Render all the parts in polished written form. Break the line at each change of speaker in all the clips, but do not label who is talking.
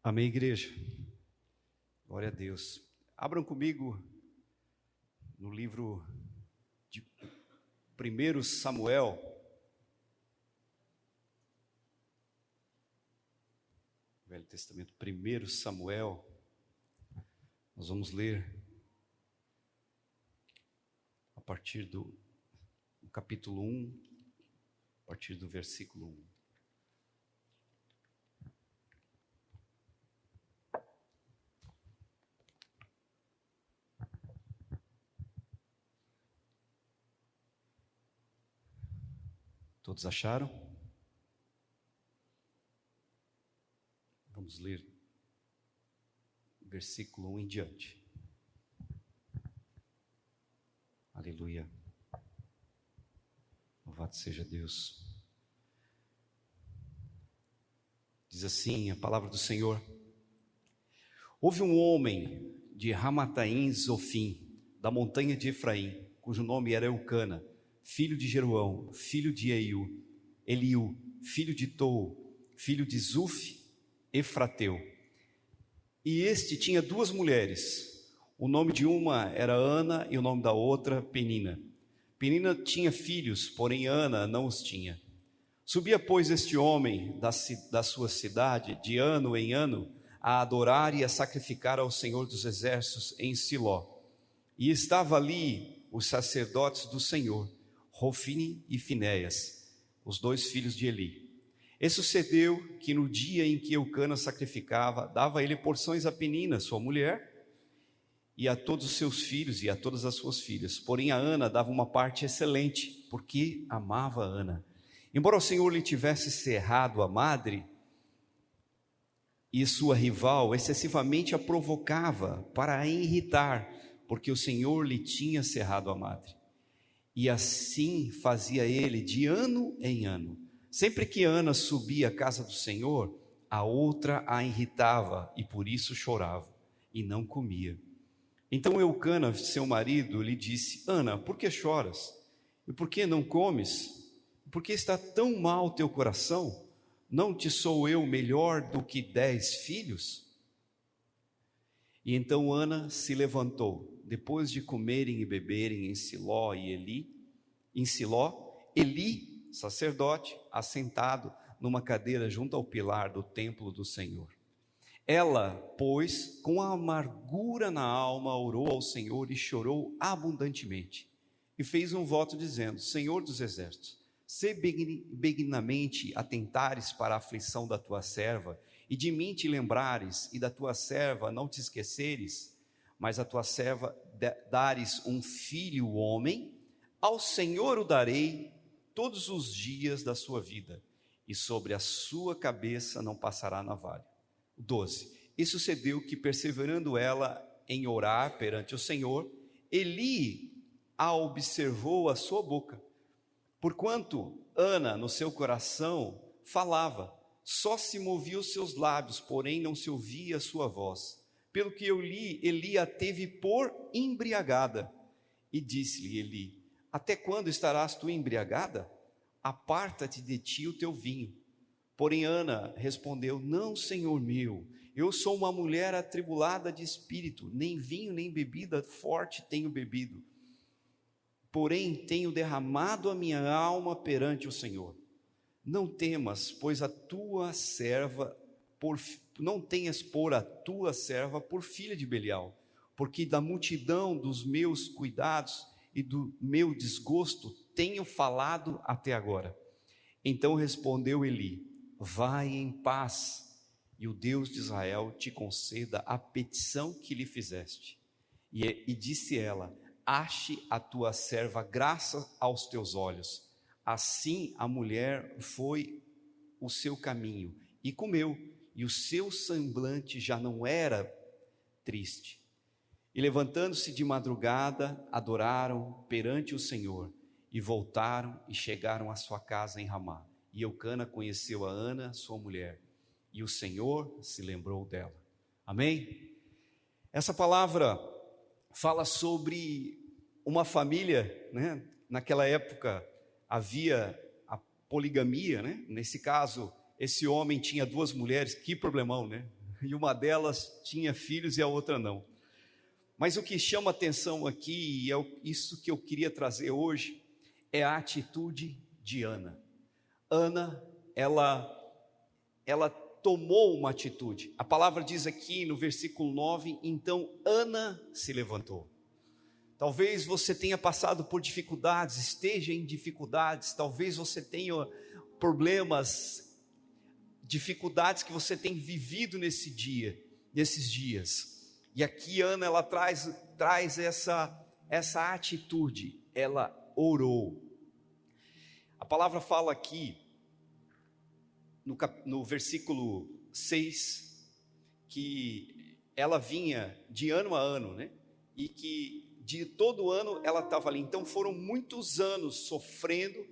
Amém, igreja? Glória a Deus. Abram comigo no livro de 1 Samuel. Velho Testamento, 1 Samuel. Nós vamos ler a partir do capítulo 1, a partir do versículo 1. Todos acharam? Vamos ler versículo 1 em diante. Aleluia. Louvado seja Deus. Diz assim a palavra do Senhor: Houve um homem de Ramataim Zofim, da montanha de Efraim, cujo nome era Eucana, filho de Jeroão, filho de Eliú, filho de Tou, filho de Zuf, Efrateu. E este tinha duas mulheres. O nome de uma era Ana e o nome da outra Penina. Penina tinha filhos, porém Ana não os tinha. Subia, pois, este homem da sua cidade, de ano em ano, a adorar e a sacrificar ao Senhor dos Exércitos em Siló. E estava ali os sacerdotes do Senhor, Hofni e Finéias, os dois filhos de Eli. E sucedeu que no dia em que Eucana sacrificava, dava ele porções a Penina, sua mulher, e a todos os seus filhos e a todas as suas filhas. Porém a Ana dava uma parte excelente, porque amava a Ana. Embora o Senhor lhe tivesse cerrado a madre, e sua rival excessivamente a provocava para a irritar, porque o Senhor lhe tinha cerrado a madre. E assim fazia ele de ano em ano. Sempre que Ana subia à casa do Senhor, a outra a irritava e por isso chorava e não comia. Então Eucana, seu marido, lhe disse: Ana, por que choras? E por que não comes? Por que está tão mal teu coração? Não te sou eu melhor do que 10 filhos? E então Ana se levantou, depois de comerem e beberem em Siló, Eli, sacerdote, assentado numa cadeira junto ao pilar do templo do Senhor. Ela, pois, com a amargura na alma, orou ao Senhor e chorou abundantemente. E fez um voto dizendo: Senhor dos exércitos, se benignamente atentares para a aflição da tua serva, e de mim te lembrares, e da tua serva não te esqueceres, mas a tua serva dares um filho homem, ao Senhor o darei todos os dias da sua vida, e sobre a sua cabeça não passará navalha. 12. E sucedeu que, perseverando ela em orar perante o Senhor, Eli a observou a sua boca, porquanto Ana no seu coração falava, só se movia os seus lábios, porém não se ouvia a sua voz. Pelo que eu li, Eli a teve por embriagada. E disse-lhe Eli: Até quando estarás tu embriagada? Aparta-te de ti o teu vinho. Porém Ana respondeu: Não, Senhor meu, eu sou uma mulher atribulada de espírito, nem vinho nem bebida forte tenho bebido. Porém tenho derramado a minha alma perante o Senhor. Não temas, pois não tenhas por a tua serva por filha de Belial, porque da multidão dos meus cuidados e do meu desgosto tenho falado até agora. Então respondeu Eli: Vai em paz, e o Deus de Israel te conceda a petição que lhe fizeste. E disse ela: Ache a tua serva graça aos teus olhos. Assim a mulher foi o seu caminho e comeu, e o seu semblante já não era triste. E levantando-se de madrugada, adoraram perante o Senhor, e voltaram e chegaram à sua casa em Ramá. E Eucana conheceu a Ana, sua mulher, e o Senhor se lembrou dela. Amém? Essa palavra fala sobre uma família, né? Naquela época havia a poligamia, né? Nesse caso, esse homem tinha duas mulheres, que problemão, né? e uma delas tinha filhos e a outra não. Mas o que chama atenção aqui, e é isso que eu queria trazer hoje, é a atitude de Ana. Ana, ela tomou uma atitude. A palavra diz aqui no versículo 9, então Ana se levantou. Talvez você tenha passado por dificuldades, esteja em dificuldades, talvez você tenha problemas, dificuldades que você tem vivido nesses dias. E aqui Ana, ela traz essa atitude, ela orou. A palavra fala aqui, no versículo 6, que ela vinha de ano a ano, né? E que de todo ano ela estava ali. Então foram muitos anos sofrendo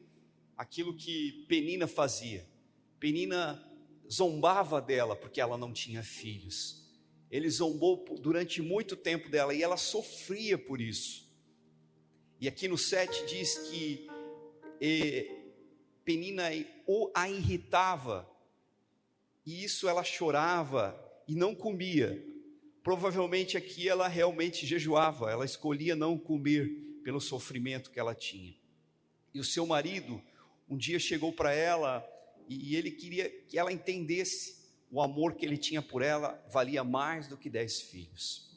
aquilo que Penina fazia. Penina zombava dela porque ela não tinha filhos. Ele zombou durante muito tempo dela e ela sofria por isso. E aqui no 7 diz que Penina a irritava, e isso ela chorava e não comia. Provavelmente aqui ela realmente jejuava, ela escolhia não comer pelo sofrimento que ela tinha. E o seu marido um dia chegou para ela e ele queria que ela entendesse o amor que ele tinha por ela valia mais do que 10 filhos.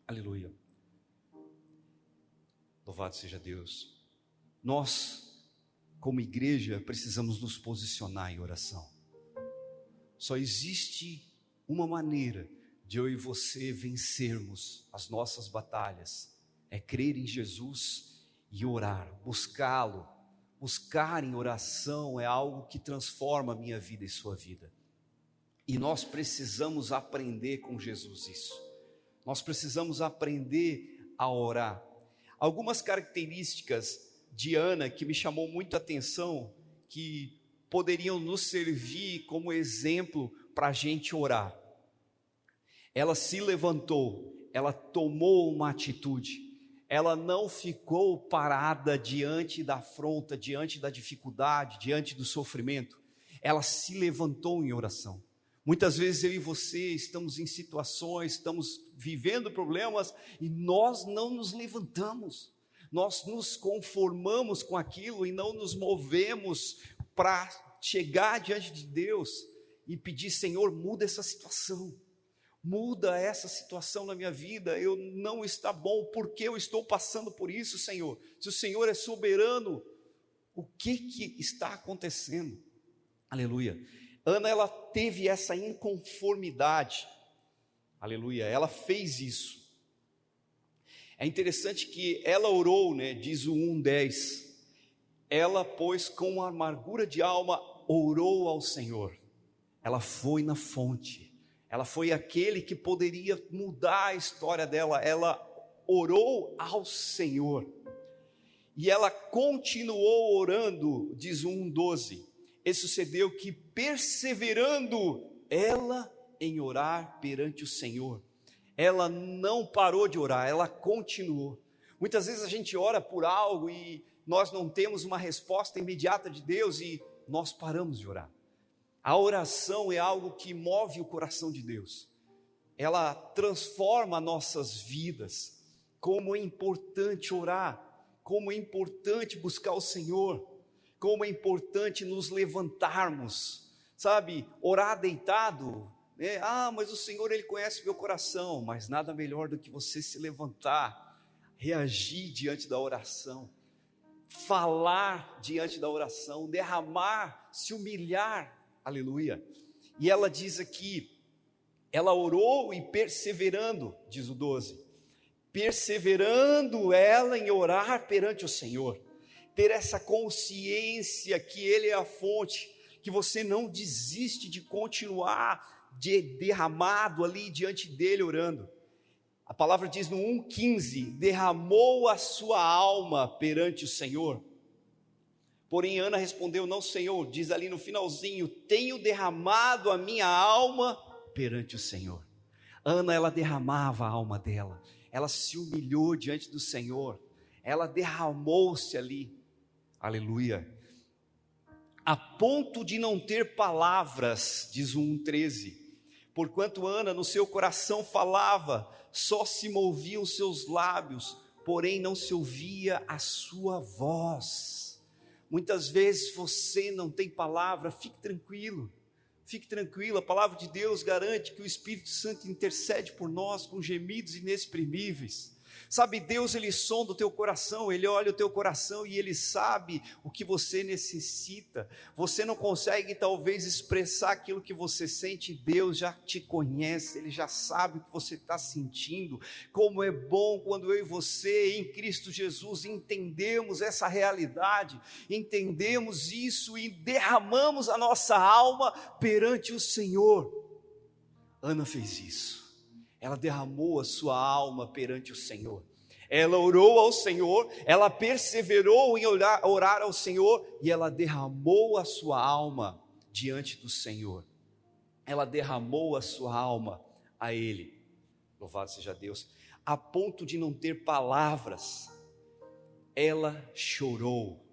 Aleluia. Louvado seja Deus. Nós, como igreja, precisamos nos posicionar em oração. Só existe uma maneira de eu e você vencermos as nossas batalhas, é crer em Jesus e orar, buscá-lo. Buscar em oração é algo que transforma a minha vida e sua vida. E nós precisamos aprender com Jesus isso. Nós precisamos aprender a orar. Algumas características de Ana que me chamou muito a atenção, que poderiam nos servir como exemplo para a gente orar. Ela se levantou, ela tomou uma atitude, ela não ficou parada diante da afronta, diante da dificuldade, diante do sofrimento, ela se levantou em oração. Muitas vezes eu e você estamos em situações, estamos vivendo problemas e nós não nos levantamos, nós nos conformamos com aquilo e não nos movemos para chegar diante de Deus e pedir: Senhor, muda essa situação. Muda essa situação na minha vida, eu não está bom, porque eu estou passando por isso, Senhor? Se o Senhor é soberano, o que está acontecendo? Aleluia. Ana, ela teve essa inconformidade, aleluia, ela fez isso. É interessante que ela orou, né, diz o 1:10, ela, pois, com amargura de alma, orou ao Senhor, ela foi na fonte, ela foi aquele que poderia mudar a história dela, ela orou ao Senhor, e ela continuou orando, diz o 1:12, e sucedeu que perseverando ela em orar perante o Senhor, ela não parou de orar, ela continuou. Muitas vezes a gente ora por algo e nós não temos uma resposta imediata de Deus e nós paramos de orar. A oração é algo que move o coração de Deus, ela transforma nossas vidas. Como é importante orar, como é importante buscar o Senhor, como é importante nos levantarmos, sabe, orar deitado, né? Mas o Senhor, Ele conhece meu coração, mas nada melhor do que você se levantar, reagir diante da oração, falar diante da oração, derramar, se humilhar, aleluia. E ela diz aqui, ela orou e perseverando, diz o 12, perseverando ela em orar perante o Senhor, ter essa consciência que Ele é a fonte, que você não desiste de continuar derramado ali diante dEle orando. A palavra diz no 1:15, derramou a sua alma perante o Senhor. Porém Ana respondeu: não, Senhor, diz ali no finalzinho, tenho derramado a minha alma perante o Senhor. Ana, ela derramava a alma dela, ela se humilhou diante do Senhor, ela derramou-se ali, aleluia, a ponto de não ter palavras, diz o 1:13, Porquanto Ana no seu coração falava, só se moviam os seus lábios, porém não se ouvia a sua voz. Muitas vezes você não tem palavra, fique tranquilo, a palavra de Deus garante que o Espírito Santo intercede por nós com gemidos inexprimíveis. Sabe, Deus, Ele sonda o teu coração, Ele olha o teu coração e Ele sabe o que você necessita. Você não consegue talvez expressar aquilo que você sente, Deus já te conhece, Ele já sabe o que você está sentindo. Como é bom quando eu e você, em Cristo Jesus, entendemos essa realidade, entendemos isso e derramamos a nossa alma perante o Senhor. Ana fez isso. Ela derramou a sua alma perante o Senhor, ela orou ao Senhor, ela perseverou em orar ao Senhor, e ela derramou a sua alma diante do Senhor, ela derramou a sua alma a Ele, louvado seja Deus, a ponto de não ter palavras, ela chorou.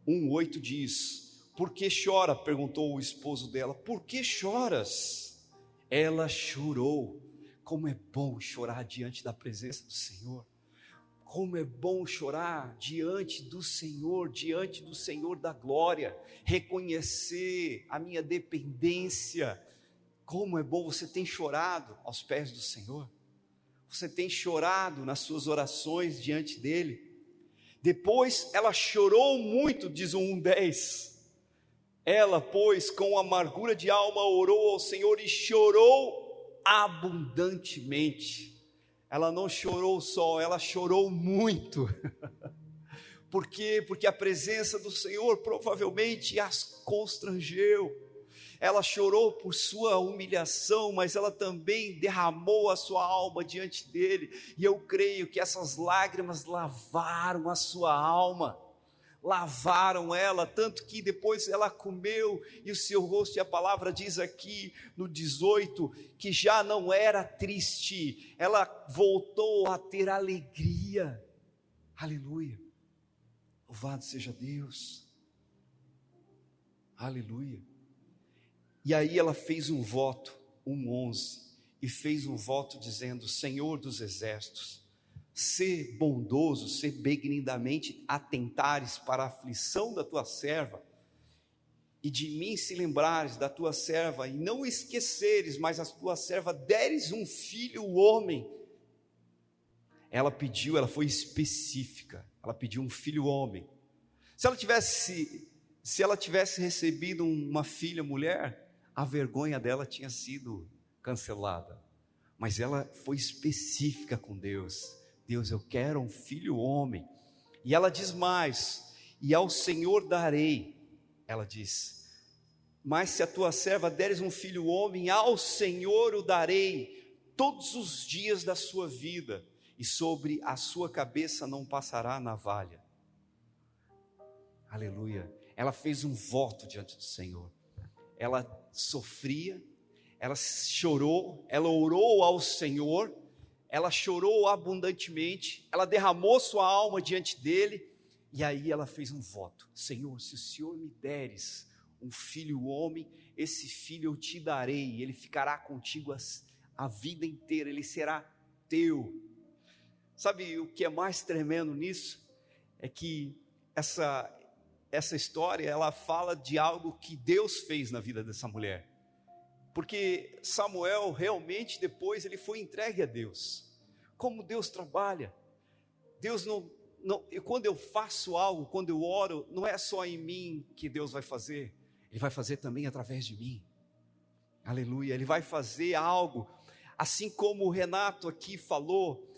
1:8 diz, por que chora? Perguntou o esposo dela, por que choras? Ela chorou. Como é bom chorar diante da presença do Senhor. Como é bom chorar diante do Senhor da glória. Reconhecer a minha dependência. Como é bom, você tem chorado aos pés do Senhor. Você tem chorado nas suas orações diante dEle. Depois ela chorou muito, diz o 1:10. Ela, pois, com amargura de alma, orou ao Senhor e chorou abundantemente. Ela não chorou só, ela chorou muito. Por quê? Porque a presença do Senhor provavelmente as constrangeu. Ela chorou por sua humilhação, mas ela também derramou a sua alma diante dele. E eu creio que essas lágrimas lavaram a sua alma. Lavaram ela, tanto que depois ela comeu, e o seu rosto, e a palavra diz aqui no 18, que já não era triste, ela voltou a ter alegria, aleluia, louvado seja Deus, aleluia. E aí ela fez um voto, 1:11, e fez um voto dizendo, Senhor dos exércitos, ser bondoso, ser benignamente atentares para a aflição da tua serva, e de mim se lembrares da tua serva, e não esqueceres, mas a tua serva deres um filho homem. Ela pediu, ela foi específica, ela pediu um filho homem. Se ela tivesse recebido uma filha mulher, a vergonha dela tinha sido cancelada, mas ela foi específica com Deus. Deus, eu quero um filho homem. E ela diz mais, e ao Senhor darei, ela diz, mas se a tua serva deres um filho homem, ao Senhor o darei todos os dias da sua vida, e sobre a sua cabeça não passará navalha. Aleluia. Ela fez um voto diante do Senhor, ela sofria, ela chorou, ela orou ao Senhor, ela chorou abundantemente, ela derramou sua alma diante dele, e aí ela fez um voto, Senhor, se o Senhor me deres um filho homem, esse filho eu te darei, ele ficará contigo a vida inteira, ele será teu. Sabe o que é mais tremendo nisso? É que essa história, ela fala de algo que Deus fez na vida dessa mulher, porque Samuel realmente depois ele foi entregue a Deus. Como Deus trabalha, Deus não, quando eu faço algo, quando eu oro, não é só em mim que Deus vai fazer, Ele vai fazer também através de mim, aleluia, Ele vai fazer algo, assim como o Renato aqui falou,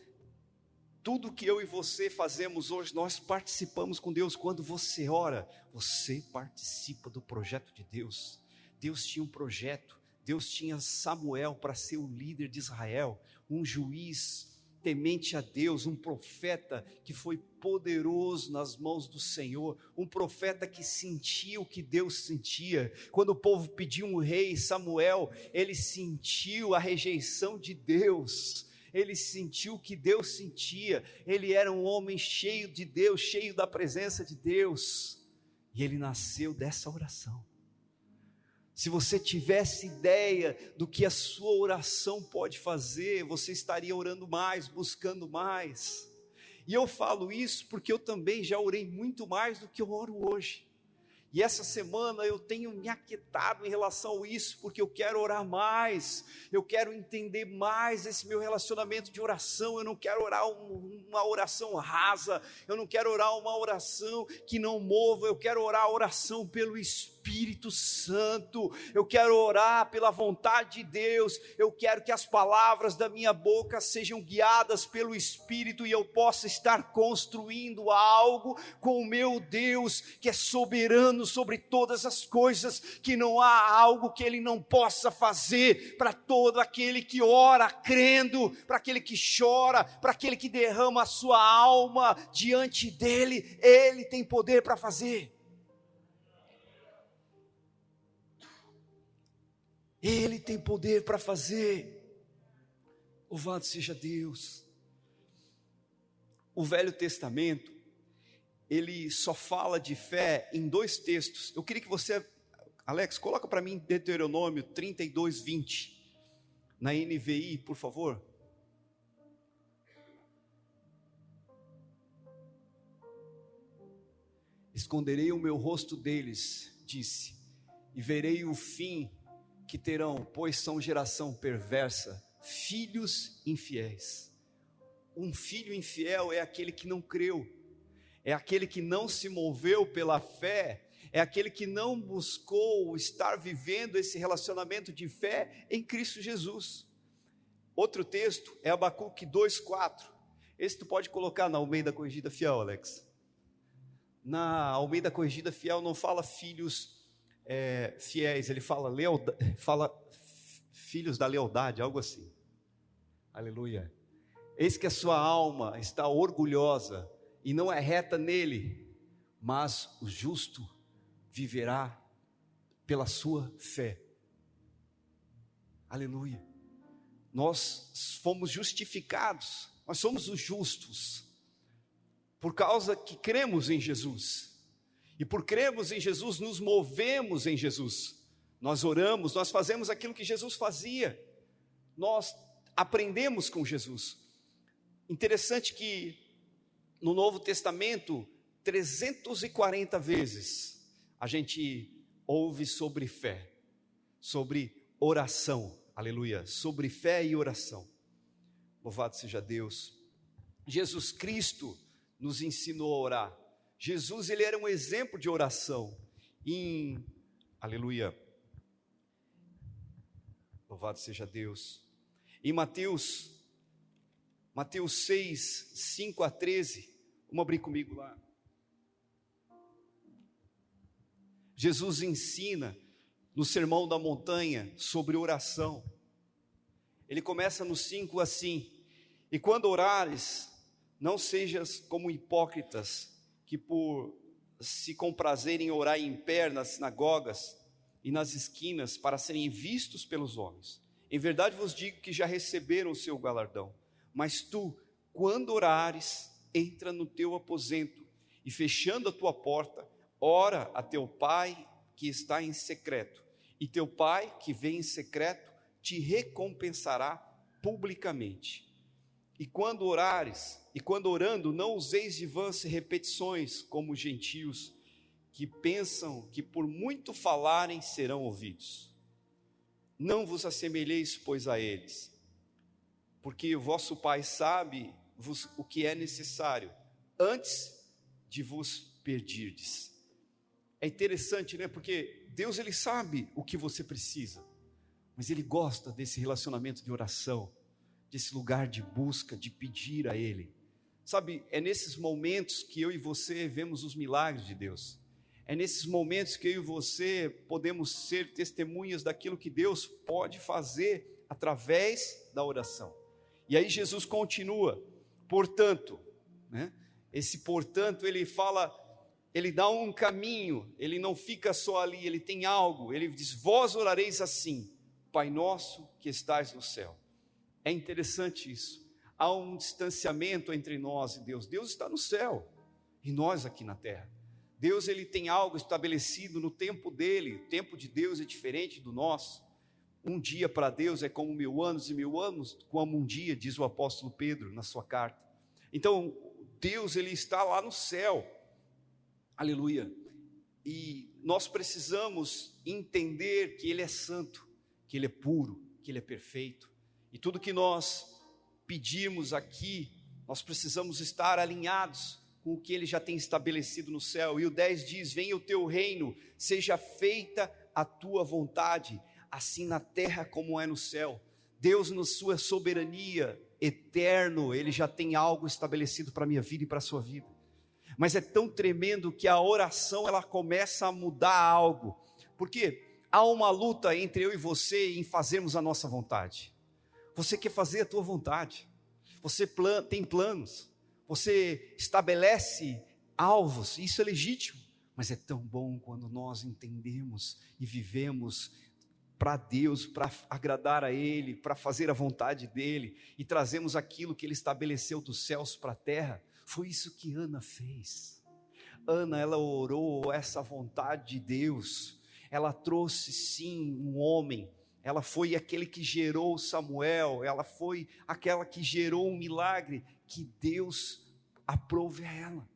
tudo que eu e você fazemos hoje, nós participamos com Deus. Quando você ora, você participa do projeto de Deus. Deus tinha um projeto, Deus tinha Samuel para ser o líder de Israel, um juiz temente a Deus, um profeta que foi poderoso nas mãos do Senhor, um profeta que sentia o que Deus sentia. Quando o povo pediu um rei, Samuel, ele sentiu a rejeição de Deus, ele sentiu o que Deus sentia, ele era um homem cheio de Deus, cheio da presença de Deus, e ele nasceu dessa oração. Se você tivesse ideia do que a sua oração pode fazer, você estaria orando mais, buscando mais. E eu falo isso porque eu também já orei muito mais do que eu oro hoje. E essa semana eu tenho me aquietado em relação a isso, porque eu quero orar mais, eu quero entender mais esse meu relacionamento de oração. Eu não quero orar uma oração rasa, eu não quero orar uma oração que não mova, eu quero orar a oração pelo Espírito Santo, eu quero orar pela vontade de Deus, eu quero que as palavras da minha boca sejam guiadas pelo Espírito e eu possa estar construindo algo com o meu Deus, que é soberano sobre todas as coisas, que não há algo que Ele não possa fazer. Para todo aquele que ora crendo, para aquele que chora, para aquele que derrama a sua alma diante dEle, Ele tem poder para fazer. Ele tem poder para fazer. Louvado seja Deus. O Velho Testamento, ele só fala de fé em 2 textos. Eu queria que você, Alex, coloca para mim Deuteronômio 32:20, na NVI, por favor. Esconderei o meu rosto deles, disse, e verei o fim que terão, pois são geração perversa, filhos infiéis. Um filho infiel é aquele que não creu, é aquele que não se moveu pela fé, é aquele que não buscou estar vivendo esse relacionamento de fé em Cristo Jesus. Outro texto é Abacuque 2:4. Esse tu pode colocar na Almeida Corrigida Fiel, Alex. Na Almeida Corrigida Fiel não fala filhos fiéis, ele fala filhos da lealdade, algo assim. Aleluia. Eis que a sua alma está orgulhosa e não é reta nele, mas o justo viverá pela sua fé. Aleluia. Nós fomos justificados, nós somos os justos, por causa que cremos em Jesus. E por cremos em Jesus, nos movemos em Jesus. Nós oramos, nós fazemos aquilo que Jesus fazia. Nós aprendemos com Jesus. Interessante que no Novo Testamento, 340 vezes, a gente ouve sobre fé, sobre oração, aleluia, sobre fé e oração. Louvado seja Deus. Jesus Cristo nos ensinou a orar. Jesus, ele era um exemplo de oração. Aleluia, louvado seja Deus. Em Mateus 6, 5-13, vamos abrir comigo lá. Jesus ensina no Sermão da Montanha sobre oração. Ele começa no 5 assim: e quando orares, não sejas como hipócritas, que por se comprazerem em orar em pé nas sinagogas e nas esquinas, para serem vistos pelos homens. Em verdade vos digo que já receberam o seu galardão. Mas tu, quando orares, entra no teu aposento, e fechando a tua porta, ora a teu pai que está em secreto, e teu pai que vem em secreto te recompensará publicamente. E quando orares, e quando orando, não useis de vãs repetições, como os gentios, que pensam que por muito falarem serão ouvidos. Não vos assemelheis, pois, a eles, porque o vosso Pai sabe o que é necessário, antes de vos pedirdes. É interessante, né? Porque Deus, ele sabe o que você precisa, mas Ele gosta desse relacionamento de oração, desse lugar de busca, de pedir a Ele. Sabe, é nesses momentos que eu e você vemos os milagres de Deus. É nesses momentos que eu e você podemos ser testemunhas daquilo que Deus pode fazer através da oração. E aí Jesus continua, portanto, né? Esse portanto, ele fala, ele dá um caminho, ele não fica só ali, ele tem algo, ele diz, vós orareis assim, Pai nosso que estais no céu. É interessante isso, há um distanciamento entre nós e Deus. Deus está no céu, e nós aqui na terra. Deus, ele tem algo estabelecido no tempo dele. O tempo de Deus é diferente do nosso. Um dia para Deus é como 1000 anos, e 1000 anos como um dia, diz o apóstolo Pedro na sua carta. Então, Deus, ele está lá no céu, aleluia, e nós precisamos entender que ele é santo, que ele é puro, que ele é perfeito, e tudo que nós pedimos aqui, nós precisamos estar alinhados com o que ele já tem estabelecido no céu. E o 10 diz: venha o teu reino, seja feita a tua vontade, assim na terra como é no céu. Deus, na sua soberania eterno, ele já tem algo estabelecido para a minha vida e para a sua vida. Mas é tão tremendo que a oração, ela começa a mudar algo, porque há uma luta entre eu e você em fazermos a nossa vontade. Você quer fazer a tua vontade, você tem planos, você estabelece alvos, isso é legítimo, mas é tão bom quando nós entendemos e vivemos para Deus, para agradar a Ele, para fazer a vontade dEle, e trazemos aquilo que Ele estabeleceu dos céus para a terra. Foi isso que Ana fez. Ana, ela orou essa vontade de Deus, ela trouxe sim um homem, ela foi aquele que gerou Samuel, ela foi aquela que gerou um milagre que Deus aprove a ela.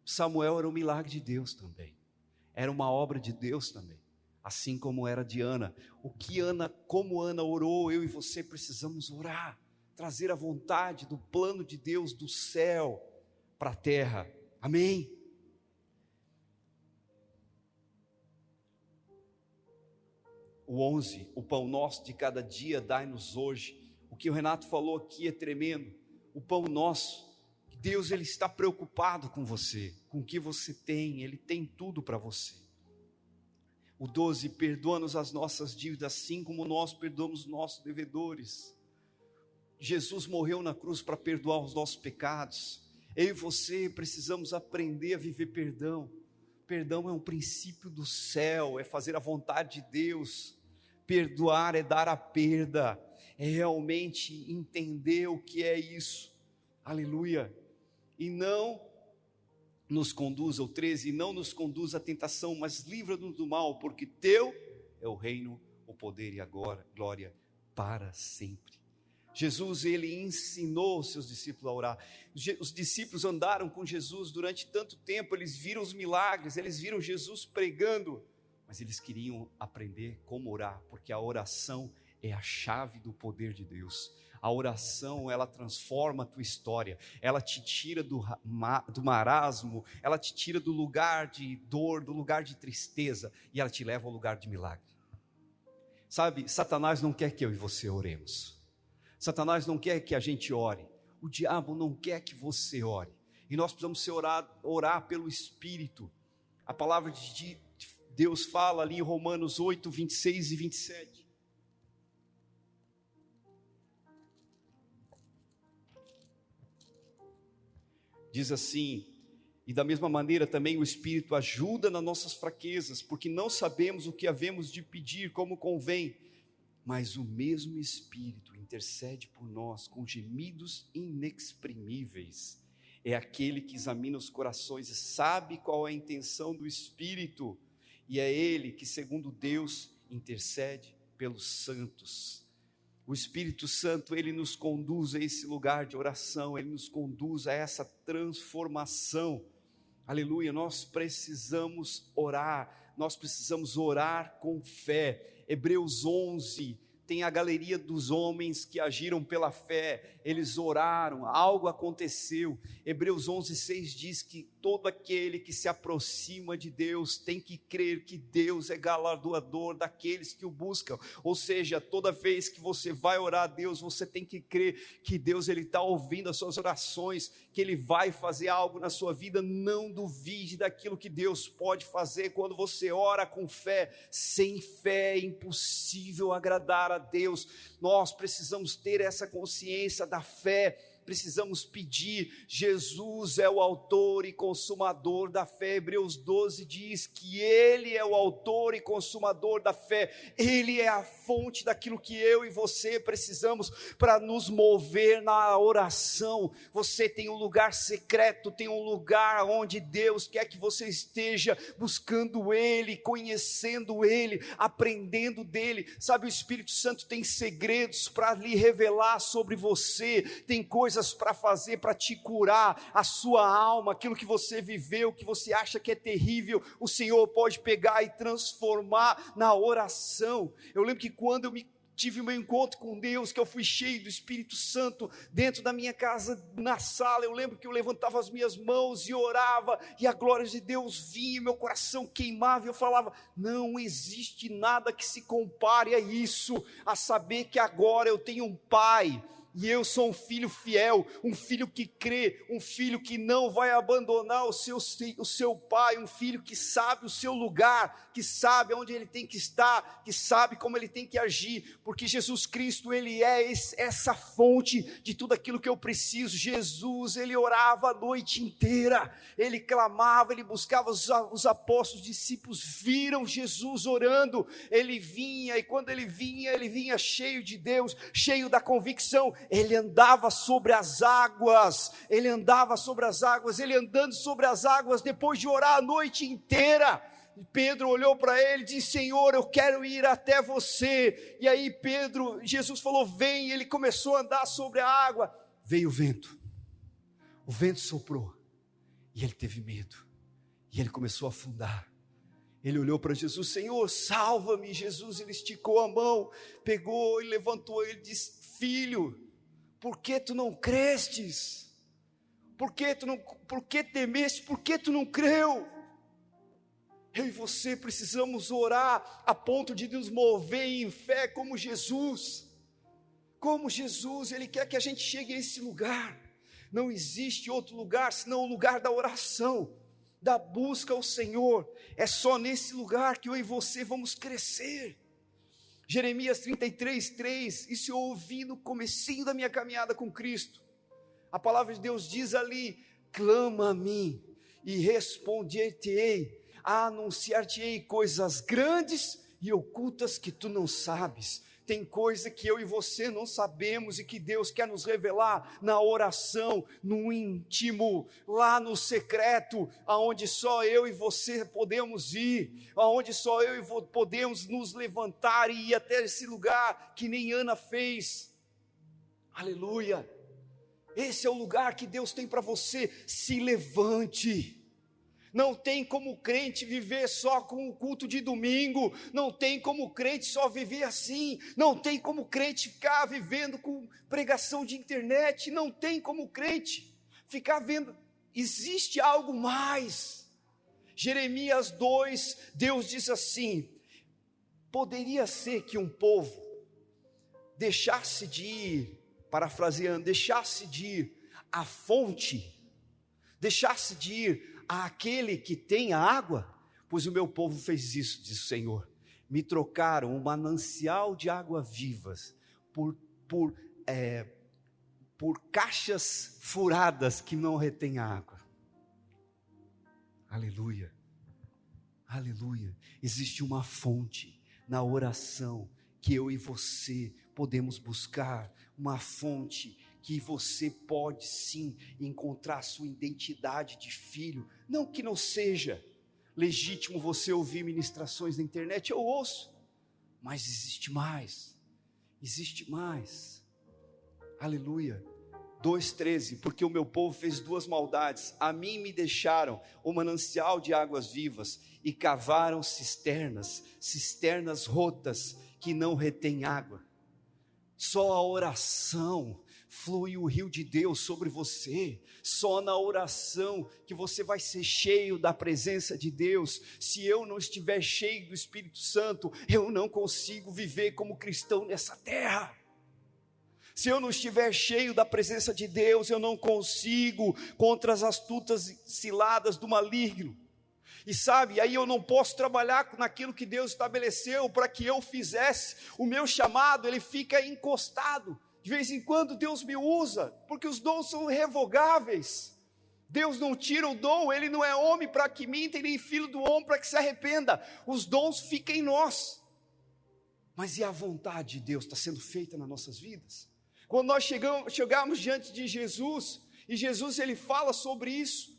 Samuel era um milagre de Deus também, era uma obra de Deus também, assim como era de Ana. Como Ana orou, eu e você precisamos orar, trazer a vontade do plano de Deus do céu para a terra, amém? O 11, o pão nosso de cada dia dai-nos hoje. O que o Renato falou aqui é tremendo. O pão nosso, Deus, ele está preocupado com você, com o que você tem, ele tem tudo para você. O 12, perdoa-nos as nossas dívidas, assim como nós perdoamos os nossos devedores. Jesus morreu na cruz para perdoar os nossos pecados. Eu e você precisamos aprender a viver perdão. Perdão é um princípio do céu, é fazer a vontade de Deus. Perdoar é dar a perda, é realmente entender o que é isso, aleluia. E não nos conduza, o 13, e não nos conduza à tentação, mas livra-nos do mal, porque teu é o reino, o poder e a glória para sempre. Jesus, ele ensinou os seus discípulos a orar. Os discípulos andaram com Jesus durante tanto tempo, eles viram os milagres, eles viram Jesus pregando, mas eles queriam aprender como orar, porque a oração é a chave do poder de Deus. A oração, ela transforma a tua história, ela te tira do marasmo, ela te tira do lugar de dor, do lugar de tristeza, e ela te leva ao lugar de milagre. Sabe, Satanás não quer que eu e você oremos. Satanás não quer que a gente ore, o diabo não quer que você ore, e nós precisamos orar pelo Espírito. A palavra de Deus fala ali em Romanos 8, 26 e 27. Diz assim: e da mesma maneira também o Espírito ajuda nas nossas fraquezas, porque não sabemos o que havemos de pedir como convém, mas o mesmo Espírito intercede por nós com gemidos inexprimíveis. É aquele que examina os corações e sabe qual é a intenção do Espírito, e é Ele que, segundo Deus, intercede pelos santos. O Espírito Santo, ele nos conduz a esse lugar de oração, ele nos conduz a essa transformação. Aleluia, nós precisamos orar com fé. Hebreus 11, tem a galeria dos homens que agiram pela fé, eles oraram, algo aconteceu. Hebreus 11, 6 diz que todo aquele que se aproxima de Deus tem que crer que Deus é galardoador daqueles que o buscam. Ou seja, toda vez que você vai orar a Deus, você tem que crer que Deus está ouvindo as suas orações, que Ele vai fazer algo na sua vida. Não duvide daquilo que Deus pode fazer quando você ora com fé. Sem fé é impossível agradar a Deus. Nós precisamos ter essa consciência da fé. precisamos pedir. Jesus é o autor e consumador da fé. Hebreus 12 diz que Ele é o autor e consumador da fé. Ele é a fonte daquilo que eu e você precisamos para nos mover na oração. Você tem um lugar secreto, tem um lugar onde Deus quer que você esteja buscando Ele, conhecendo Ele, aprendendo dEle. Sabe, o Espírito Santo tem segredos para lhe revelar sobre você, tem coisas para fazer, para te curar a sua alma, aquilo que você viveu, que você acha que é terrível, o Senhor pode pegar e transformar na oração. Eu lembro que quando eu tive o meu encontro com Deus, que eu fui cheio do Espírito Santo, dentro da minha casa, na sala, eu lembro que eu levantava as minhas mãos e orava, e a glória de Deus vinha, meu coração queimava, e eu falava, não existe nada que se compare a isso, a saber que agora eu tenho um Pai, e eu sou um filho fiel, um filho que crê, um filho que não vai abandonar o seu pai, um filho que sabe o seu lugar, que sabe onde ele tem que estar, que sabe como ele tem que agir, porque Jesus Cristo, Ele é essa fonte de tudo aquilo que eu preciso. Jesus, Ele orava a noite inteira, Ele clamava, Ele buscava, os apóstolos, os discípulos viram Jesus orando, Ele vinha, e quando Ele vinha cheio de Deus, cheio da convicção. Ele andava sobre as águas, ele andando sobre as águas, depois de orar a noite inteira. Pedro olhou para ele e disse, Senhor, eu quero ir até você. E aí Jesus falou, vem, e ele começou a andar sobre a água. Veio o vento soprou, e ele teve medo, e ele começou a afundar. Ele olhou para Jesus, Senhor, salva-me. Jesus, ele esticou a mão, pegou e levantou, ele disse, filho, por que tu não crestes? Por que temeste? Por que tu não creu? Eu e você precisamos orar a ponto de nos mover em fé como Jesus. Como Jesus, Ele quer que a gente chegue a esse lugar. Não existe outro lugar senão o lugar da oração, da busca ao Senhor. É só nesse lugar que eu e você vamos crescer. Jeremias 33:3, isso eu ouvi no comecinho da minha caminhada com Cristo. A palavra de Deus diz ali, clama a mim e responder-te-ei, anunciar-te-ei coisas grandes e ocultas que tu não sabes. Tem coisa que eu e você não sabemos e que Deus quer nos revelar na oração, no íntimo, lá no secreto, aonde só eu e você podemos ir, aonde só eu e você podemos nos levantar e ir até esse lugar que nem Ana fez. Aleluia! Esse é o lugar que Deus tem para você. Se levante. Não tem como crente viver só com o culto de domingo, não tem como crente só viver assim, não tem como crente ficar vivendo com pregação de internet, não tem como crente ficar vendo, existe algo mais. Jeremias 2, Deus diz assim, poderia ser que um povo deixasse de ir, parafraseando, deixasse de ir à fonte, deixasse de ir àquele que tem a água? Pois o meu povo fez isso, diz o Senhor, me trocaram um manancial de água vivas por caixas furadas que não retêm água. Aleluia, aleluia. Existe uma fonte na oração que eu e você podemos buscar, uma fonte que você pode sim encontrar a sua identidade de filho. Não que não seja legítimo você ouvir ministrações na internet, eu ouço, mas existe mais, aleluia. 2,13, porque o meu povo fez duas maldades, a mim me deixaram o manancial de águas vivas, e cavaram cisternas rotas, que não retêm água. Só a oração flui o rio de Deus sobre você, só na oração que você vai ser cheio da presença de Deus. Se eu não estiver cheio do Espírito Santo, eu não consigo viver como cristão nessa terra. Se eu não estiver cheio da presença de Deus, eu não consigo contra as astutas ciladas do maligno. E sabe, aí eu não posso trabalhar naquilo que Deus estabeleceu para que eu fizesse. O meu chamado, ele fica encostado. De vez em quando Deus me usa, porque os dons são irrevogáveis. Deus não tira o dom, Ele não é homem para que minta, e nem filho do homem para que se arrependa. Os dons ficam em nós. Mas e a vontade de Deus está sendo feita nas nossas vidas? Quando nós chegamos diante de Jesus, e Jesus ele fala sobre isso,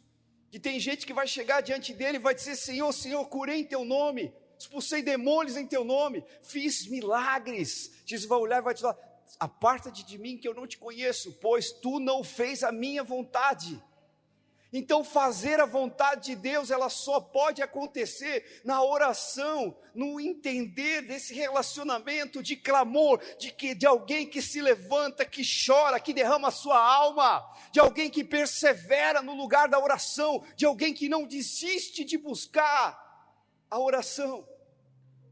que tem gente que vai chegar diante dele e vai dizer: Senhor, Senhor, curei em teu nome, expulsei demônios em teu nome, fiz milagres. Jesus vai olhar e vai te falar: aparta-te de mim que eu não te conheço, pois tu não fez a minha vontade. Então fazer a vontade de Deus, ela só pode acontecer na oração, no entender desse relacionamento de clamor, de alguém que se levanta, que chora, que derrama a sua alma, de alguém que persevera no lugar da oração, de alguém que não desiste de buscar a oração.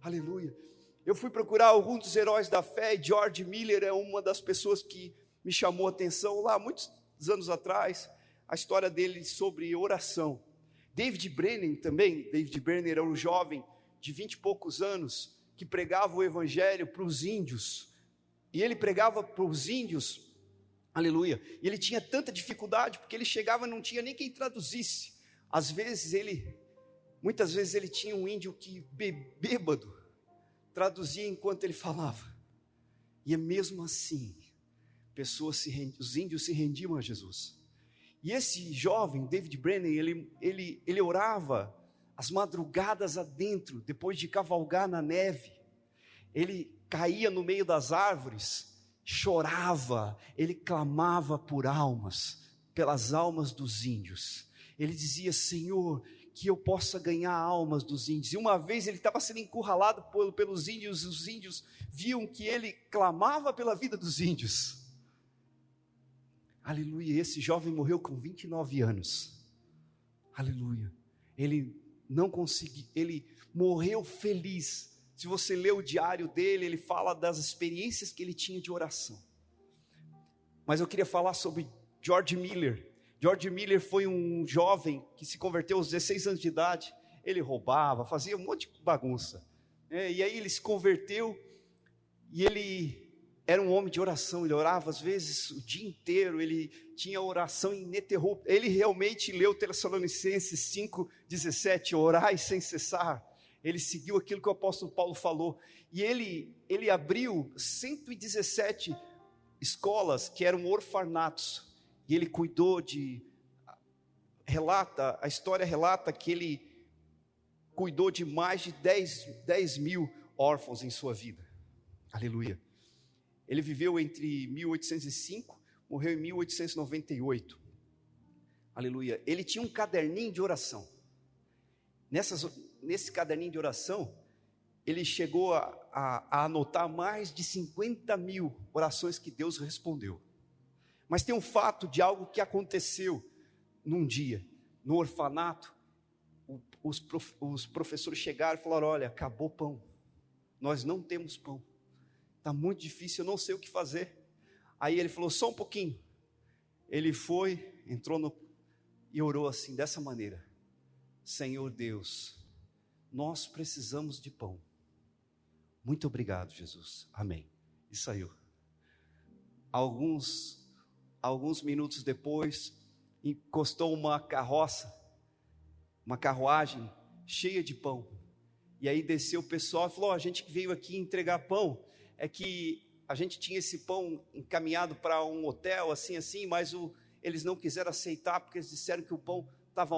Aleluia. Eu fui procurar alguns dos heróis da fé, e George Miller é uma das pessoas que me chamou a atenção lá muitos anos atrás. A história dele sobre oração. David Brenner também, David Brenner era um jovem de 20 e poucos anos, que pregava o evangelho para os índios, e ele pregava para os índios, aleluia, e ele tinha tanta dificuldade, porque ele chegava e não tinha nem quem traduzisse. Muitas vezes ele tinha um índio que bêbado, traduzia enquanto ele falava, e mesmo assim, os índios se rendiam a Jesus. E esse jovem, David Brenner, ele orava as madrugadas adentro, depois de cavalgar na neve. Ele caía no meio das árvores, chorava, ele clamava por almas, pelas almas dos índios. Ele dizia: Senhor, que eu possa ganhar almas dos índios. E uma vez ele estava sendo encurralado pelos índios, e os índios viam que ele clamava pela vida dos índios. Aleluia, esse jovem morreu com 29 anos, aleluia, ele morreu feliz. Se você ler o diário dele, ele fala das experiências que ele tinha de oração. Mas eu queria falar sobre George Miller. George Miller foi um jovem que se converteu aos 16 anos de idade. Ele roubava, fazia um monte de bagunça, e aí ele se converteu, e ele era um homem de oração. Ele orava às vezes o dia inteiro, ele tinha oração ininterrupta. Ele realmente leu Tessalonicenses 5,17, orai sem cessar. Ele seguiu aquilo que o apóstolo Paulo falou, e ele abriu 117 escolas que eram orfanatos, e ele cuidou a história relata que ele cuidou de mais de 10 mil órfãos em sua vida, aleluia. Ele viveu entre 1805, morreu em 1898. Aleluia. Ele tinha um caderninho de oração. Nesse caderninho de oração, ele chegou a anotar mais de 50 mil orações que Deus respondeu. Mas tem um fato de algo que aconteceu num dia, no orfanato. Os professores chegaram e falaram: olha, acabou o pão. Nós não temos pão. Está muito difícil, eu não sei o que fazer. Aí ele falou: só um pouquinho. Ele foi, entrou e orou assim, dessa maneira: Senhor Deus, nós precisamos de pão. Muito obrigado, Jesus. Amém. E saiu. Alguns minutos depois, encostou uma carruagem cheia de pão. E aí desceu o pessoal e falou: a gente que veio aqui entregar pão, é que a gente tinha esse pão encaminhado para um hotel, assim, mas eles não quiseram aceitar, porque eles disseram que o pão estava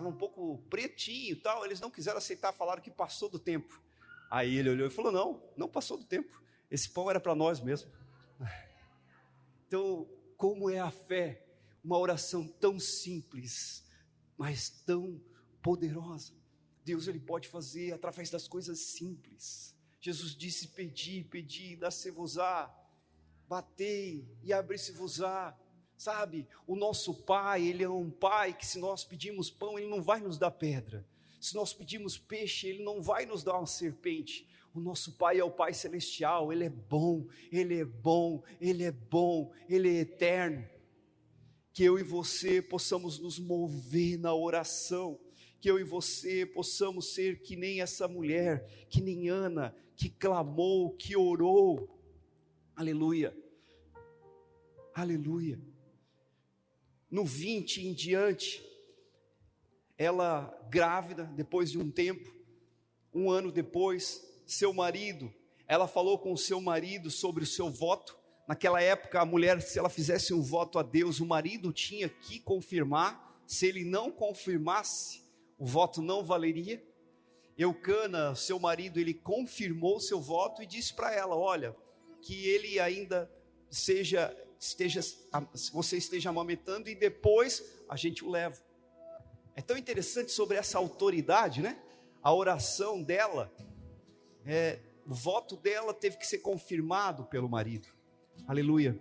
um pouco pretinho e tal, eles não quiseram aceitar, falaram que passou do tempo. Aí ele olhou e falou: não passou do tempo, esse pão era para nós mesmo. Então, como é a fé? Uma oração tão simples, mas tão poderosa. Deus ele pode fazer através das coisas simples. Jesus disse: pedi, e dá-se-vos-á, batei e abri-se-vos-á. Sabe, o nosso Pai, Ele é um Pai que, se nós pedimos pão, Ele não vai nos dar pedra. Se nós pedimos peixe, Ele não vai nos dar uma serpente. O nosso Pai é o Pai celestial. Ele é bom, Ele é bom, Ele é bom, Ele é eterno. Que eu e você possamos nos mover na oração, que eu e você possamos ser que nem essa mulher, que nem Ana, que clamou, que orou, aleluia. Aleluia. No 20 em diante, ela grávida, depois de um tempo, um ano depois, seu marido, ela falou com o seu marido sobre o seu voto. Naquela época, a mulher, se ela fizesse um voto a Deus, o marido tinha que confirmar. Se ele não confirmasse, o voto não valeria. Eucana, seu marido, ele confirmou o seu voto e disse para ela: olha, que ele ainda você esteja amamentando e depois a gente o leva. É tão interessante sobre essa autoridade, né? A oração dela, o voto dela teve que ser confirmado pelo marido. Aleluia.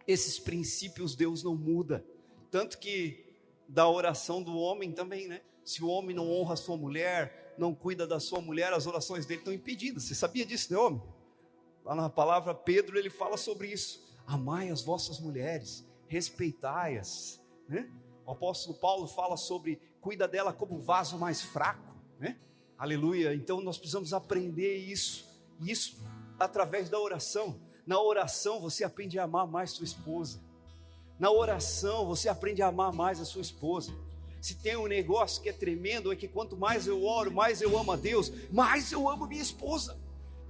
Esses princípios Deus não muda. Tanto que da oração do homem também, né? Se o homem não honra a sua mulher, não cuida da sua mulher, as orações dele estão impedidas. Você sabia disso, né, homem? Lá na palavra Pedro ele fala sobre isso. Amai as vossas mulheres, respeitai-as, né? O apóstolo Paulo fala sobre, cuida dela como um vaso mais fraco, né? Aleluia. Então nós precisamos aprender isso através da oração. Na oração você aprende a amar mais sua esposa. Na oração você aprende a amar mais a sua esposa. Se tem um negócio que é tremendo, é que quanto mais eu oro, mais eu amo a Deus, mais eu amo minha esposa.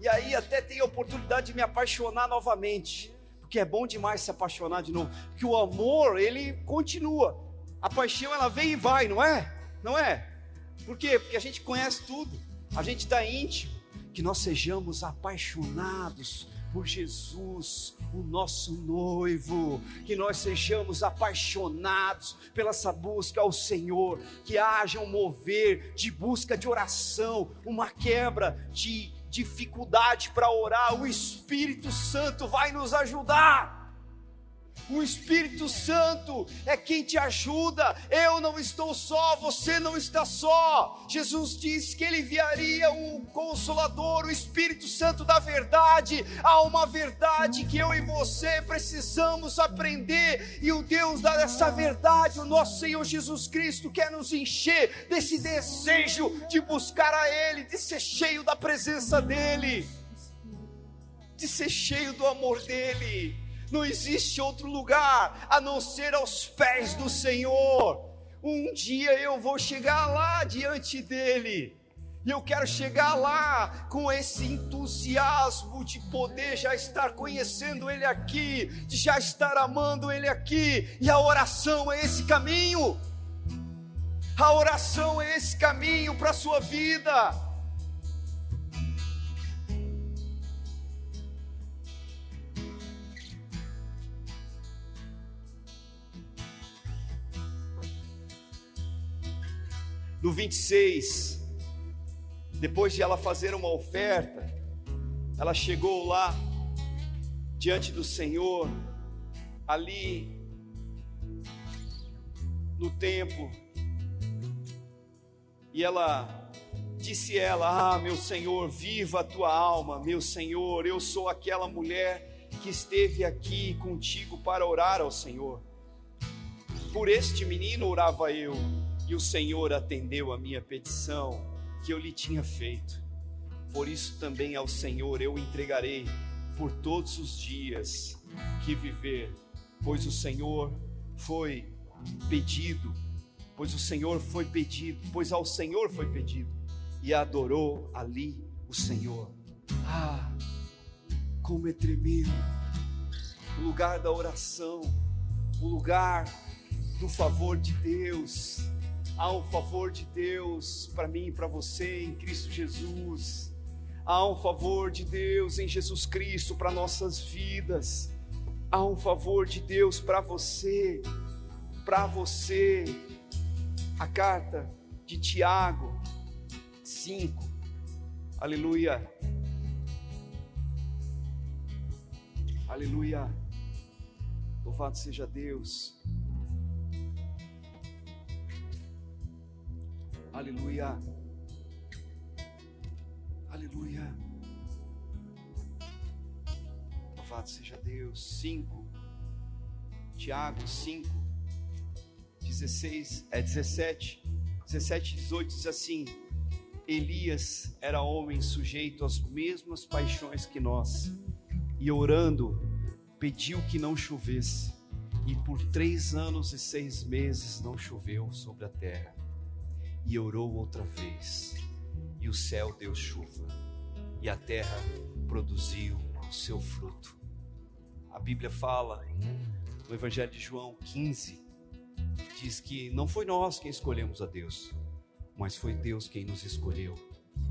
E aí até tenho a oportunidade de me apaixonar novamente, porque é bom demais se apaixonar de novo, porque o amor, ele continua. A paixão, ela vem e vai, não é? Não é? Por quê? Porque a gente conhece tudo, a gente está íntimo. Que nós sejamos apaixonados por Jesus, o nosso noivo, que nós sejamos apaixonados pela essa busca ao Senhor, que haja um mover de busca de oração, uma quebra de dificuldade para orar. O Espírito Santo vai nos ajudar. O Espírito Santo é quem te ajuda. Eu não estou só, você não está só. Jesus disse que Ele enviaria o Consolador, o Espírito Santo da verdade. Há uma verdade que eu e você precisamos aprender, e o Deus dessa verdade, o nosso Senhor Jesus Cristo, quer nos encher desse desejo de buscar a Ele, de ser cheio da presença dEle, de ser cheio do amor dEle. Não existe outro lugar a não ser aos pés do Senhor. Um dia eu vou chegar lá diante dEle, e eu quero chegar lá com esse entusiasmo de poder já estar conhecendo Ele aqui, de já estar amando Ele aqui. E a oração é esse caminho. A oração é esse caminho para a sua vida. No 26, depois de ela fazer uma oferta, ela chegou lá diante do Senhor, ali no templo, e ela disse: meu Senhor, viva a tua alma, meu Senhor, eu sou aquela mulher que esteve aqui contigo para orar ao Senhor. Por este menino orava eu, e o Senhor atendeu a minha petição que eu lhe tinha feito. Por isso também ao Senhor eu entregarei por todos os dias que viver, pois o Senhor foi pedido, pois ao Senhor foi pedido, e adorou ali o Senhor. Como é tremendo o lugar da oração, o lugar do favor de Deus. Há um favor de Deus para mim e para você em Cristo Jesus. Há um favor de Deus em Jesus Cristo para nossas vidas. Há um favor de Deus para você, A carta de Tiago 5, aleluia, aleluia, louvado seja Deus. Aleluia, aleluia, louvado seja Deus. Tiago 5, 17 e 18 diz assim: Elias era homem sujeito às mesmas paixões que nós, e orando pediu que não chovesse, e por 3 anos e 6 meses não choveu sobre a terra. E orou outra vez, e o céu deu chuva, e a terra produziu o seu fruto. A Bíblia fala, no Evangelho de João 15, diz que não foi nós quem escolhemos a Deus, mas foi Deus quem nos escolheu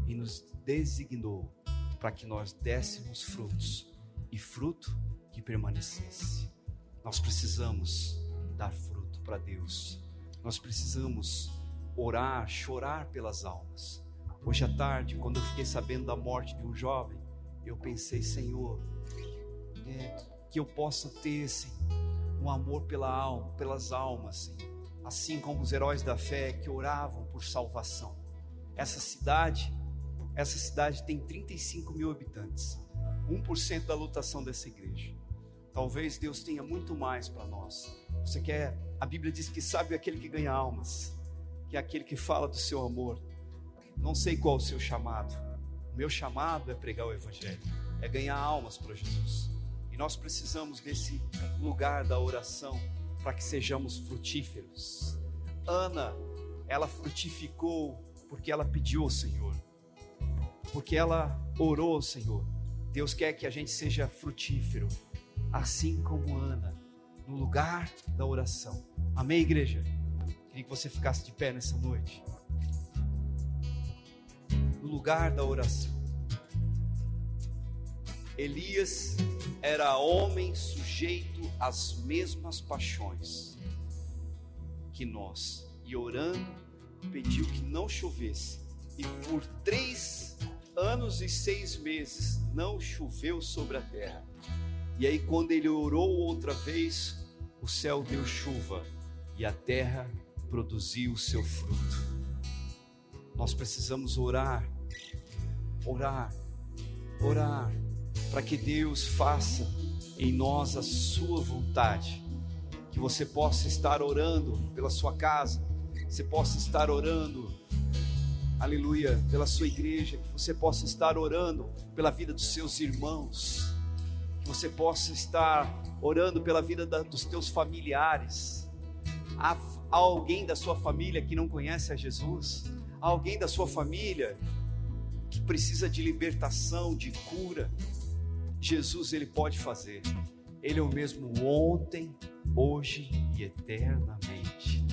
e nos designou para que nós dessemos frutos, e fruto que permanecesse. Nós precisamos dar fruto para Deus. Nós precisamos orar, chorar pelas almas. Hoje à tarde, quando eu fiquei sabendo da morte de um jovem, eu pensei, Senhor, que eu possa ter, Senhor, um amor pela alma, pelas almas, Senhor, assim como os heróis da fé que oravam por salvação. Essa cidade tem 35 mil habitantes, 1% da lotação dessa igreja. Talvez Deus tenha muito mais para nós. A Bíblia diz que sabe aquele que ganha almas, que é aquele que fala do seu amor. Não sei qual é o seu chamado. O meu chamado é pregar o Evangelho, é ganhar almas para Jesus. E nós precisamos desse lugar da oração para que sejamos frutíferos. Ana, ela frutificou porque ela pediu ao Senhor, porque ela orou ao Senhor. Deus quer que a gente seja frutífero, assim como Ana, no lugar da oração. Amém, igreja? Queria que você ficasse de pé nessa noite. No lugar da oração. Elias era homem sujeito às mesmas paixões que nós, e orando, pediu que não chovesse, e por 3 anos e 6 meses não choveu sobre a terra. E aí, quando ele orou outra vez, o céu deu chuva e a terra produziu o seu fruto. Nós precisamos orar, para que Deus faça em nós a sua vontade. Que você possa estar orando pela sua casa, você possa estar orando, aleluia, pela sua igreja, que você possa estar orando pela vida dos seus irmãos, que você possa estar orando pela vida dos teus familiares. Há alguém da sua família que não conhece a Jesus? Há alguém da sua família que precisa de libertação, de cura? Jesus, Ele pode fazer. Ele é o mesmo ontem, hoje e eternamente.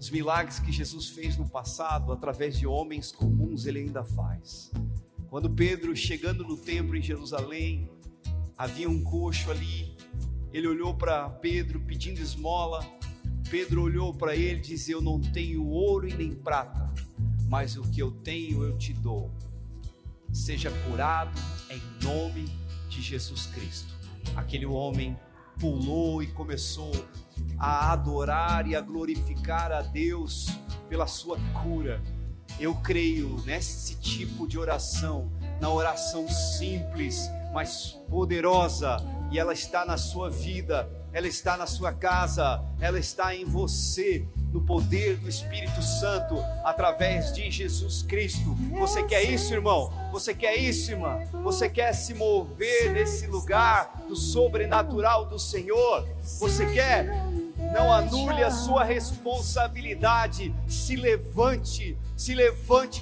Os milagres que Jesus fez no passado, através de homens comuns, Ele ainda faz. Quando Pedro, chegando no templo em Jerusalém, havia um coxo ali, ele olhou para Pedro pedindo esmola. Pedro olhou para ele e disse: eu não tenho ouro e nem prata, mas o que eu tenho eu te dou. Seja curado em nome de Jesus Cristo. Aquele homem pulou e começou a adorar e a glorificar a Deus pela sua cura. Eu creio nesse tipo de oração, na oração simples, mas poderosa, e ela está na sua vida, ela está na sua casa, ela está em você, no poder do Espírito Santo, através de Jesus Cristo. Você quer isso, irmão? Você quer isso, irmã? Você quer se mover nesse lugar do sobrenatural do Senhor? Você quer? Não anule a sua responsabilidade. Se levante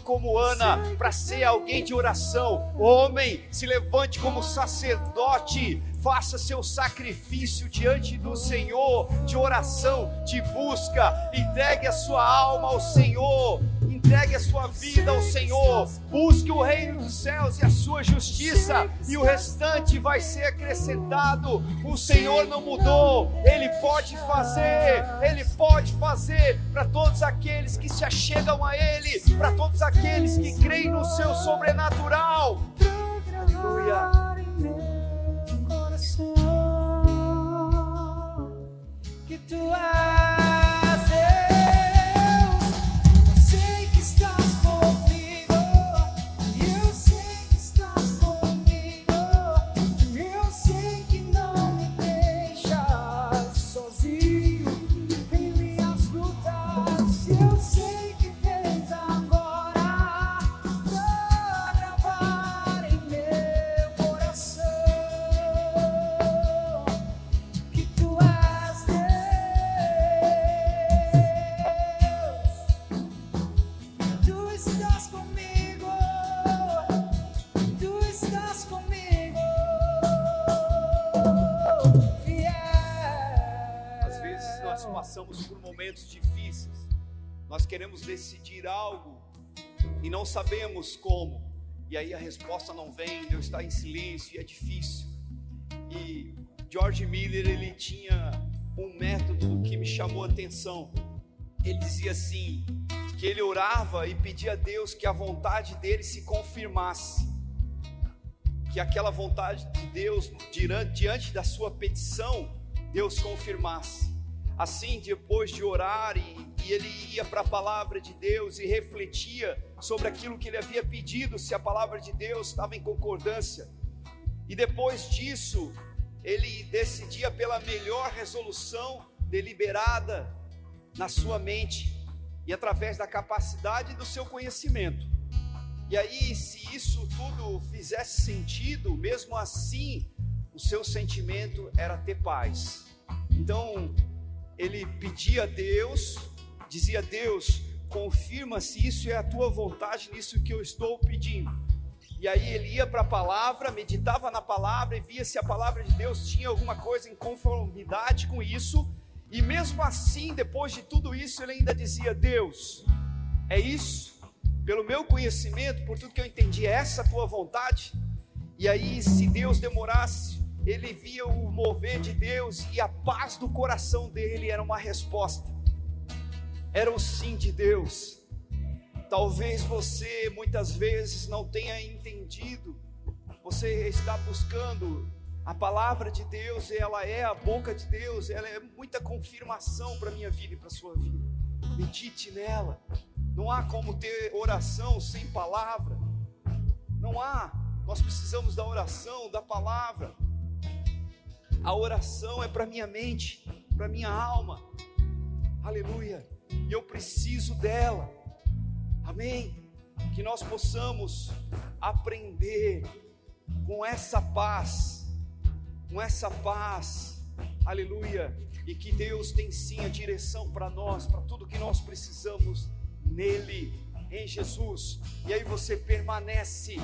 como Ana para ser alguém de oração. Homem, se levante como sacerdote. Faça seu sacrifício diante do Senhor, de oração, de busca. Entregue a sua alma ao Senhor, entregue a sua vida ao Senhor. Busque o reino dos céus e a sua justiça, e o restante vai ser acrescentado. O Senhor não mudou, Ele pode fazer para todos aqueles que se achegam a Ele, para todos aqueles que creem no seu sobrenatural. Aleluia. Que tu és Deus, eu sei que estás comigo, eu sei que estás comigo, eu sei que não me deixas sozinho em minhas lutas, eu sei que tens agora pra gravar em meu coração. passamos por momentos difíceis, nós queremos decidir algo e não sabemos como, e aí a resposta não vem, Deus está em silêncio e é difícil. E George Miller, ele tinha um método que me chamou a atenção. Ele dizia assim, que ele orava e pedia a Deus que a vontade dele se confirmasse, que aquela vontade de Deus diante da sua petição, Deus confirmasse. Assim, depois de orar e ele ia para a palavra de Deus e refletia sobre aquilo que ele havia pedido, se a palavra de Deus estava em concordância, e depois disso ele decidia pela melhor resolução deliberada na sua mente e através da capacidade do seu conhecimento. E aí, se isso tudo fizesse sentido, mesmo assim, o seu sentimento era ter paz. Então, ele pedia a Deus, dizia: Deus, confirma se isso é a tua vontade, nisso que eu estou pedindo. E aí ele ia para a palavra, meditava na palavra e via se a palavra de Deus tinha alguma coisa em conformidade com isso. E mesmo assim, depois de tudo isso, ele ainda dizia: Deus, é isso? Pelo meu conhecimento, por tudo que eu entendi, é essa a tua vontade? E aí, se Deus demorasse, ele via o mover de Deus e a paz do coração dele era uma resposta, era o sim de Deus. Talvez você muitas vezes não tenha entendido, você está buscando a palavra de Deus, ela é a boca de Deus, ela é muita confirmação para a minha vida e para a sua vida. Medite nela. Não há como ter oração sem palavra, não há. Nós precisamos da oração, da palavra. A oração é para minha mente, para minha alma, aleluia, e eu preciso dela, amém? Que nós possamos aprender com essa paz, aleluia, e que Deus tem sim a direção para nós, para tudo que nós precisamos nele, em Jesus. E aí você permanece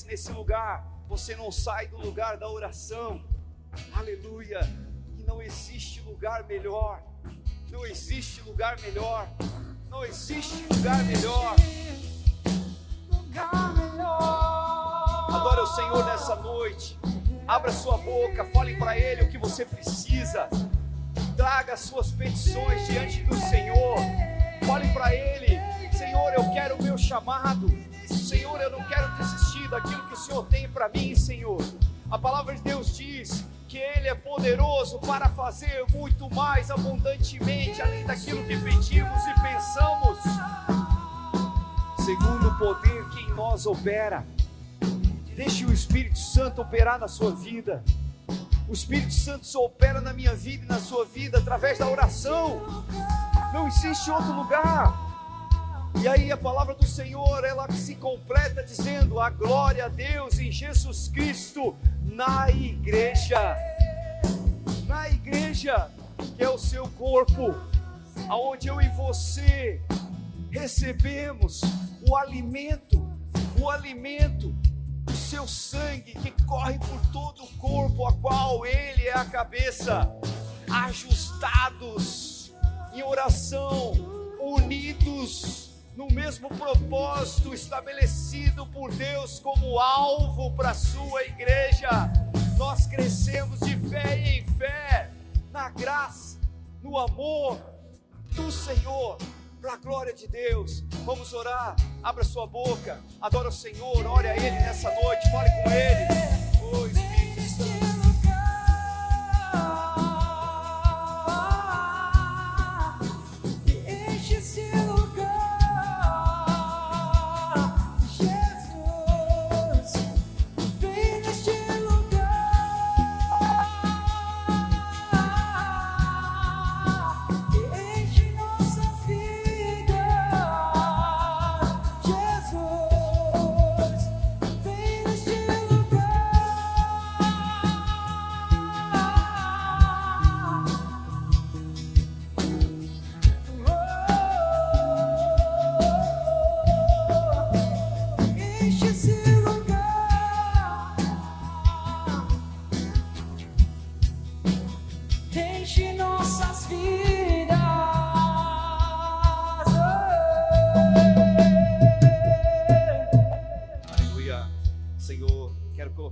nesse lugar, você não sai do lugar da oração, aleluia, e não existe lugar melhor, não existe lugar melhor, não existe lugar melhor. Adore o Senhor nessa noite, abra sua boca, fale para Ele o que você precisa, traga as suas petições diante do Senhor, fale para Ele: Senhor, eu quero o meu chamado, Senhor, eu não quero desistir daquilo que o Senhor tem para mim, Senhor. A palavra de Deus diz que Ele é poderoso para fazer muito mais abundantemente, além daquilo que pedimos e pensamos, segundo o poder que em nós opera. Deixe o Espírito Santo operar na sua vida. O Espírito Santo só opera na minha vida e na sua vida através da oração. Não existe outro lugar. E aí a palavra do Senhor, ela se completa dizendo: a glória a Deus em Jesus Cristo na igreja, que é o seu corpo, aonde eu e você recebemos o alimento do seu sangue que corre por todo o corpo, a qual Ele é a cabeça, ajustados em oração, unidos no mesmo propósito estabelecido por Deus como alvo para a sua igreja. Nós crescemos de fé em fé, na graça, no amor do Senhor, para a glória de Deus. Vamos orar, abra sua boca, adora o Senhor, ore a Ele nessa noite, fale com Ele. Oh, Espírito Santo.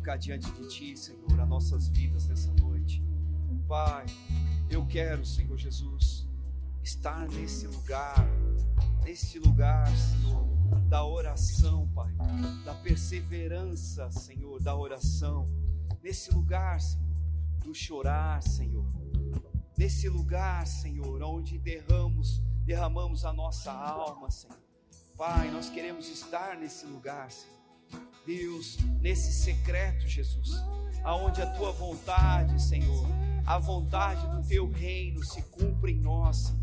colocar diante de Ti, Senhor, as nossas vidas nessa noite. Pai, eu quero, Senhor Jesus, estar nesse lugar, Senhor, da oração, Pai, da perseverança, Senhor, da oração, nesse lugar, Senhor, do chorar, Senhor, nesse lugar, Senhor, onde derramamos a nossa alma, Senhor. Pai, nós queremos estar nesse lugar, Senhor. Deus, nesse secreto, Jesus, aonde a Tua vontade, Senhor, a vontade do Teu reino se cumpre em nós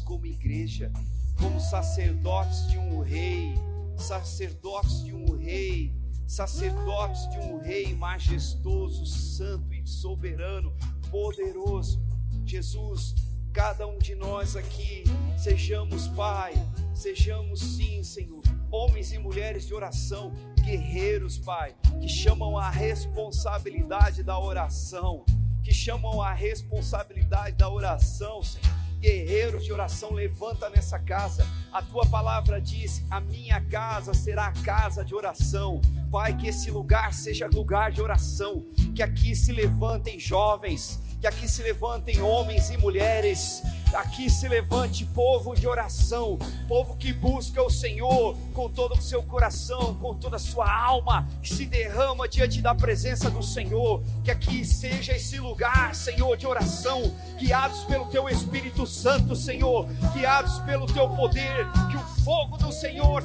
como igreja, como sacerdotes de um rei, sacerdotes de um rei majestoso, santo e soberano, poderoso. Jesus, cada um de nós aqui, sejamos, Pai, sejamos sim, Senhor, homens e mulheres de oração, guerreiros, Pai, que chamam a responsabilidade da oração, Senhor. Guerreiros de oração, levanta nessa casa. A Tua palavra diz: a minha casa será a casa de oração. Pai, que esse lugar seja lugar de oração, que aqui se levantem jovens, que aqui se levantem homens e mulheres, aqui se levante povo de oração, povo que busca o Senhor com todo o seu coração, com toda a sua alma, que se derrama diante da presença do Senhor. Que aqui seja esse lugar, Senhor, de oração, guiados pelo Teu Espírito Santo, Senhor, guiados pelo Teu poder, que o fogo do Senhor,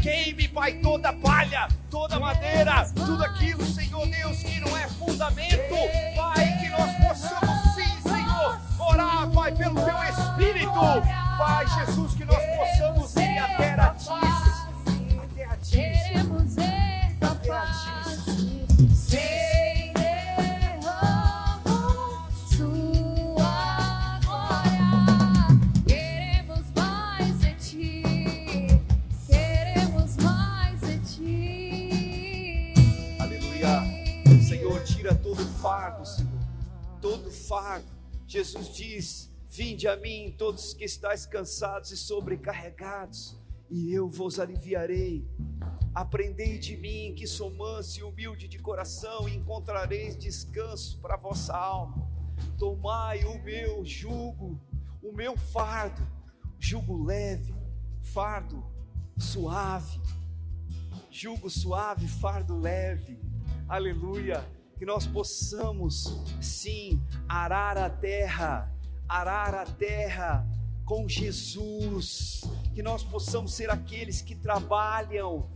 queime, Pai, toda palha, toda madeira, tudo aquilo, Senhor Deus, que não é fundamento, Pai, que nós possamos sim, Senhor, orar, Pai, pelo Teu Espírito, Pai Jesus, que nós possamos ir até a Ti,
queremos ver Tua face, sem derramar Sua glória. Queremos mais de Ti, queremos mais de Ti.
Aleluia. Senhor, tira todo fardo, Senhor, todo fardo. Jesus diz: vinde a mim todos que estáis cansados e sobrecarregados, e eu vos aliviarei. Aprendei de mim, que sou manso e humilde de coração, e encontrareis descanso para a vossa alma. Tomai o meu jugo, o meu fardo, jugo leve, fardo suave, jugo suave, fardo leve. Aleluia. Que nós possamos sim arar a terra com Jesus, que nós possamos ser aqueles que trabalham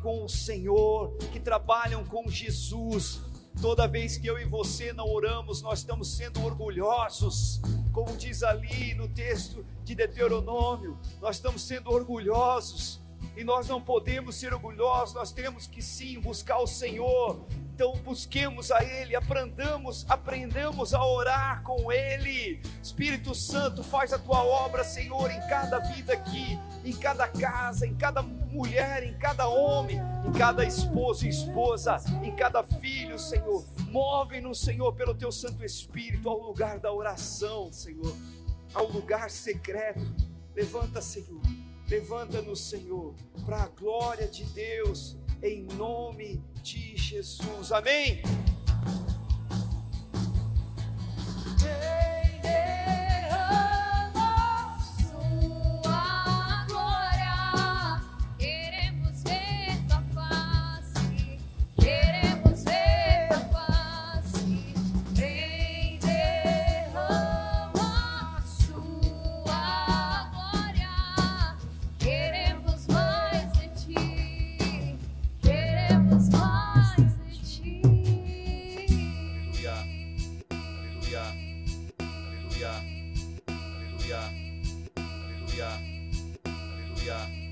com o Senhor, que trabalham com Jesus. Toda vez que eu e você não oramos, nós estamos sendo orgulhosos, como diz ali no texto de Deuteronômio, nós estamos sendo orgulhosos, e nós não podemos ser orgulhosos, nós temos que sim buscar o Senhor. Então busquemos a Ele, aprendamos a orar com Ele. Espírito Santo, faz a Tua obra, Senhor, em cada vida aqui, em cada casa, em cada mulher, em cada homem, em cada esposo e esposa, em cada filho, Senhor. Move-nos, Senhor, pelo Teu Santo Espírito ao lugar da oração, Senhor, ao lugar secreto. Levanta, Senhor, levanta-nos, Senhor, para a glória de Deus, em nome de Jesus, amém.
Sua glória, queremos ver Tua face, queremos ver Tua face. Vem derrama Sua glória, queremos mais de Ti, queremos mais de Ti.
Aleluia, aleluia, aleluia, aleluia, aleluia, aleluia.